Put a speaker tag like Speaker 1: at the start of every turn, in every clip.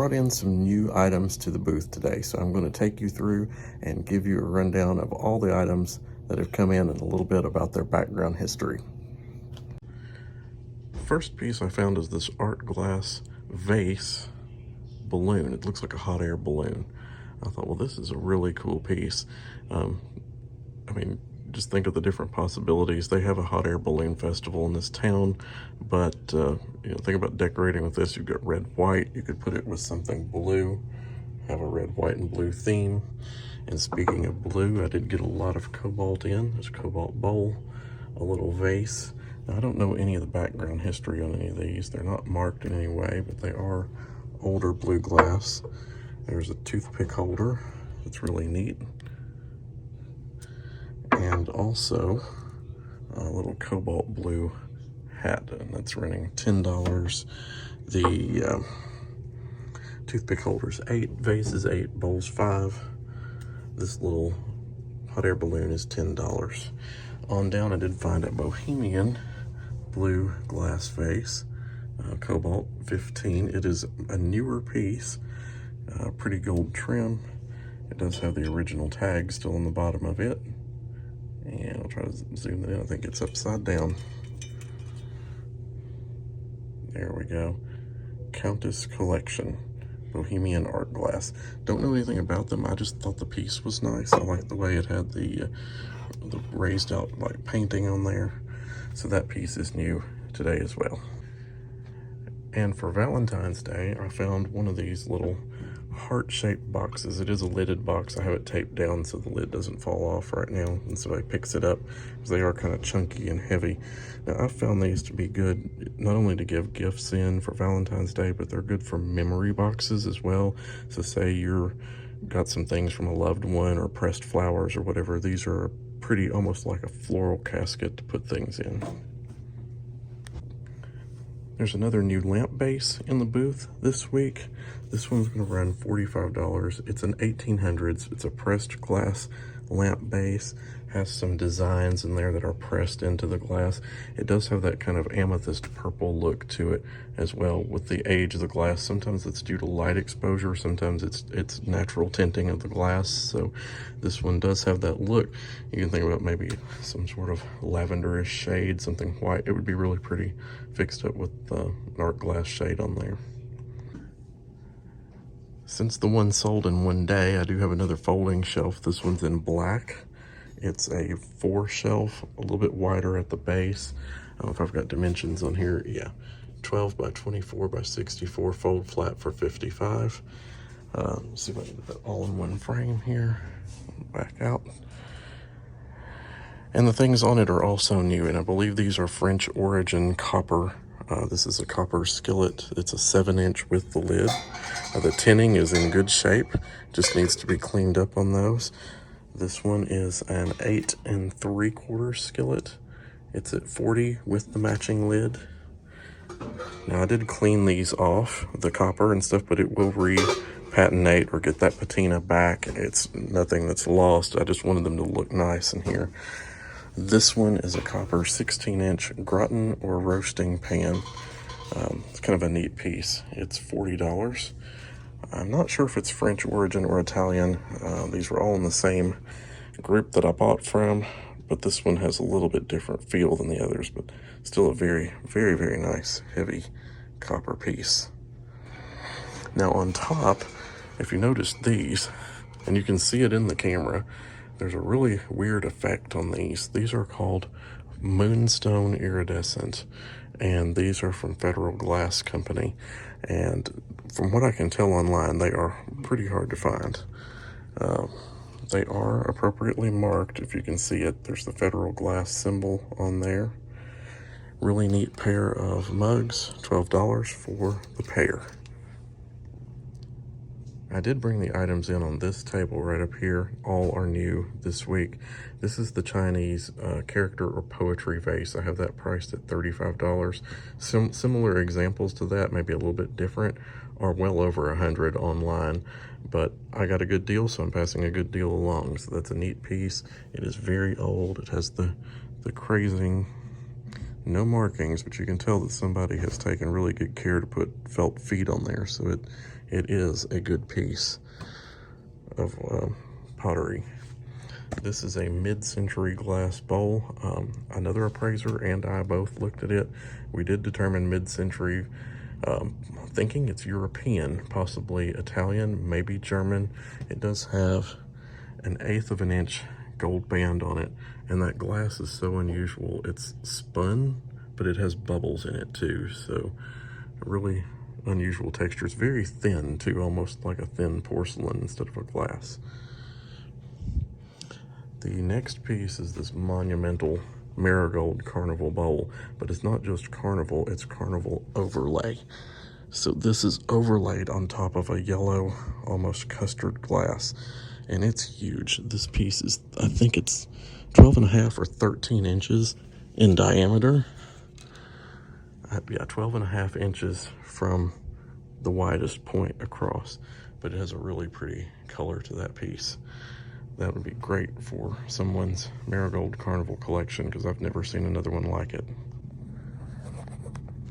Speaker 1: brought in some new items to the booth today, so I'm going to take you through and give you a rundown of all the items that have come in and a little bit about their background history. First piece I found is this art glass vase balloon. It looks like a hot air balloon. I thought, well, this is a really cool piece. I mean, just think of the different possibilities. They have a hot air balloon festival in this town, but think about decorating with this. You've got red, white. You could put it with something blue, have a red, white, and blue theme. And speaking of blue, I did get a lot of cobalt in. There's a cobalt bowl, a little vase. Now, I don't know any of the background history on any of these. They're not marked in any way, but they are older blue glass. There's a toothpick holder. It's really neat. And also a little cobalt blue hat, and that's running $10. The toothpick holders $8, vases $8, bowls $5. This little hot air balloon is $10. On down, I did find a bohemian blue glass vase, cobalt $15. It is a newer piece, pretty gold trim. It does have the original tag still on the bottom of it. And I'll try to zoom it in. I think it's upside down. There we go. Countess Collection, Bohemian Art Glass. Don't know anything about them. I just thought the piece was nice. I like the way it had the raised out like painting on there. So that piece is new today as well. And for Valentine's Day, I found one of these little heart-shaped boxes. It is a lidded box. I have it taped down so the lid doesn't fall off right now, and somebody picks it up because they are kind of chunky and heavy. Now, I've found these to be good not only to give gifts in for Valentine's Day, but they're good for memory boxes as well. So say you're got some things from a loved one or pressed flowers or whatever, these are pretty, almost like a floral casket to put things in. There's another new lamp base in the booth this week. This one's gonna run $45. It's an 1800s. It's a pressed glass lamp base. Has some designs in there that are pressed into the glass. It does have that kind of amethyst purple look to it as well with the age of the glass. Sometimes it's due to light exposure. Sometimes it's natural tinting of the glass. So this one does have that look. You can think about maybe some sort of lavenderish shade, something white. It would be really pretty fixed up with an art glass shade on there. Since the one sold in one day, I do have another folding shelf. This one's in black. It's a 4 shelf, a little bit wider at the base. I don't know if I've got dimensions on here. Yeah, 12 by 24 by 64, fold flat for $55. Let's see if I can put that all in one frame here. Back out. And the things on it are also new, and I believe these are French origin copper. This is a copper skillet. It's a 7-inch with the lid. The tinning is in good shape. Just needs to be cleaned up on those. This one is an 8 3/4 skillet. It's at 40 with the matching lid. Now I did clean these off, the copper and stuff, but it will repatinate or get that patina back. It's nothing that's lost. I just wanted them to look nice in here. This one is a copper 16-inch gratin or roasting pan. It's kind of a neat piece. It's $40. I'm not sure if it's French origin or Italian. These were all in the same group that I bought from, but this one has a little bit different feel than the others, but still a very, very, very nice, heavy copper piece. Now on top, if you notice these, and you can see it in the camera, there's a really weird effect on these. These are called Moonstone Iridescent, and these are from Federal Glass Company. And from what I can tell online, they are pretty hard to find. They are appropriately marked. If you can see it, there's the Federal Glass symbol on there. Really neat pair of mugs, $12 for the pair. I did bring the items in on this table right up here. All are new this week. This is the Chinese character or poetry vase. I have that priced at $35. Similar examples to that, maybe a little bit different, are well over 100 online. But I got a good deal, so I'm passing a good deal along. So that's a neat piece. It is very old. It has the crazing, no markings, but you can tell that somebody has taken really good care to put felt feet on there, so it is a good piece of pottery. This is a mid-century glass bowl. Another appraiser and I both looked at it. We did determine mid-century, thinking it's European, possibly Italian, maybe German. It does have an 1/8 of an inch gold band on it, and that glass is so unusual. It's spun, but it has bubbles in it too, so really unusual texture. It's very thin too, almost like a thin porcelain instead of a glass. The next piece is this monumental marigold carnival bowl, but it's not just carnival, it's carnival overlay. So this is overlaid on top of a yellow, almost custard glass, and it's huge. This piece is, I think it's 12.5 or 13 inches in diameter. Yeah, 12.5 inches from the widest point across, but it has a really pretty color to that piece. That would be great for someone's marigold carnival collection, because I've never seen another one like it.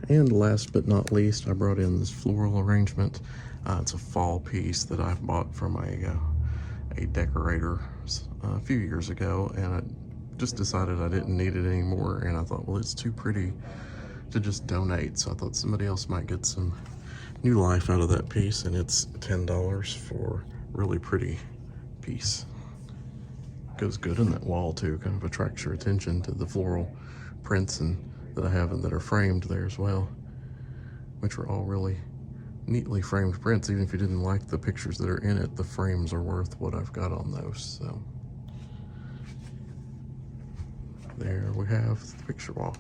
Speaker 1: And last but not least, I brought in this floral arrangement. It's a fall piece that I bought from a decorator a few years ago, and I just decided I didn't need it anymore, and I thought, well, it's too pretty to just donate, so I thought somebody else might get some new life out of that piece, and it's $10 for a really pretty piece. Goes good in that wall too, kind of attracts your attention to the floral prints that I have and that are framed there as well, which are all really neatly framed prints. Even if you didn't like the pictures that are in it, the frames are worth what I've got on those. So there we have the picture wall.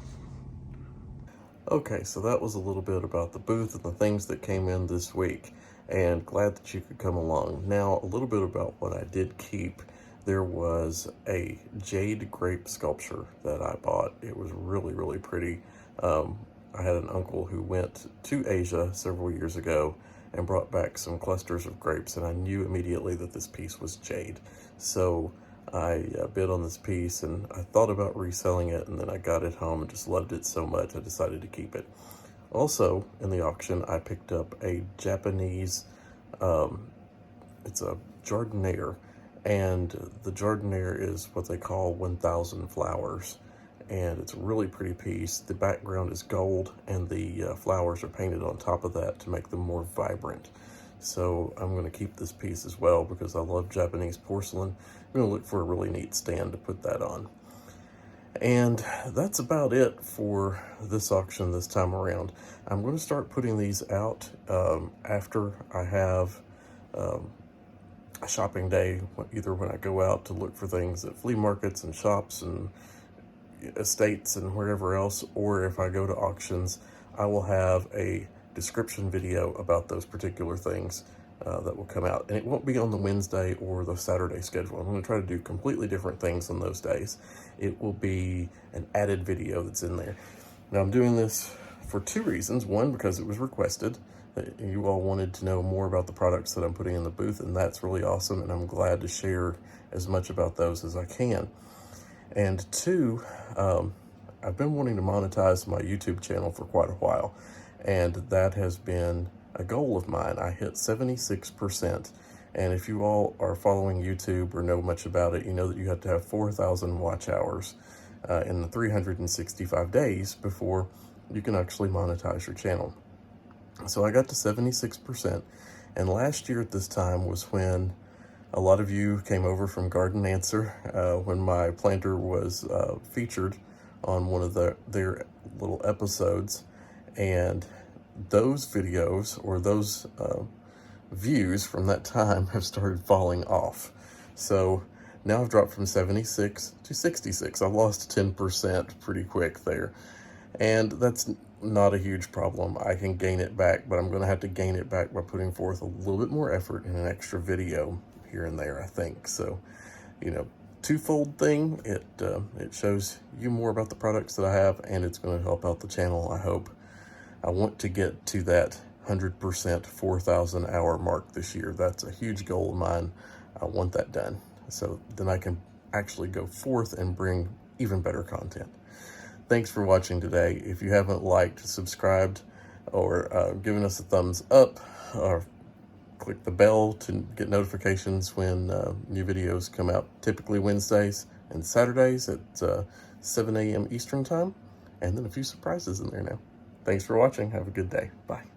Speaker 1: Okay, so that was a little bit about the booth and the things that came in this week, and glad that you could come along. Now, a little bit about what I did keep. There was a jade grape sculpture that I bought. It was really, really pretty. I had an uncle who went to Asia several years ago and brought back some clusters of grapes, and I knew immediately that this piece was jade. So I bid on this piece, and I thought about reselling it, and then I got it home and just loved it so much I decided to keep it. Also, in the auction, I picked up a Japanese, it's a jardiniere, and the jardiniere is what they call 1,000 flowers, and it's a really pretty piece. The background is gold, and the flowers are painted on top of that to make them more vibrant. So I'm going to keep this piece as well because I love Japanese porcelain. I'm going to look for a really neat stand to put that on. And that's about it for this auction this time around. I'm going to start putting these out after I have a shopping day, either when I go out to look for things at flea markets and shops and estates and wherever else, or if I go to auctions, I will have a description video about those particular things that will come out. And it won't be on the Wednesday or the Saturday schedule. I'm going to try to do completely different things on those days. It will be an added video that's in there. Now, I'm doing this for two reasons. One, because it was requested. You all wanted to know more about the products that I'm putting in the booth, and that's really awesome, and I'm glad to share as much about those as I can. And two, I've been wanting to monetize my YouTube channel for quite a while, and that has been a goal of mine. I hit 76%, and if you all are following YouTube or know much about it, you know that you have to have 4,000 watch hours in the 365 days before you can actually monetize your channel. So I got to 76%, and last year at this time was when a lot of you came over from Garden Answer when my planter was featured on one of their little episodes, and those videos or those views from that time have started falling off. So now I've dropped from 76 to 66. I've lost 10% pretty quick there, and that's not a huge problem. I can gain it back, but I'm going to have to gain it back by putting forth a little bit more effort in an extra video here and there, I think. So, you know, twofold thing. It shows you more about the products that I have, and it's going to help out the channel, I hope. I want to get to that 100% 4,000 hour mark this year. That's a huge goal of mine. I want that done, so then I can actually go forth and bring even better content. Thanks for watching today. If you haven't liked, subscribed, or given us a thumbs up, or click the bell to get notifications when new videos come out, typically Wednesdays and Saturdays at 7 a.m. Eastern time, and then a few surprises in there now. Thanks for watching. Have a good day. Bye.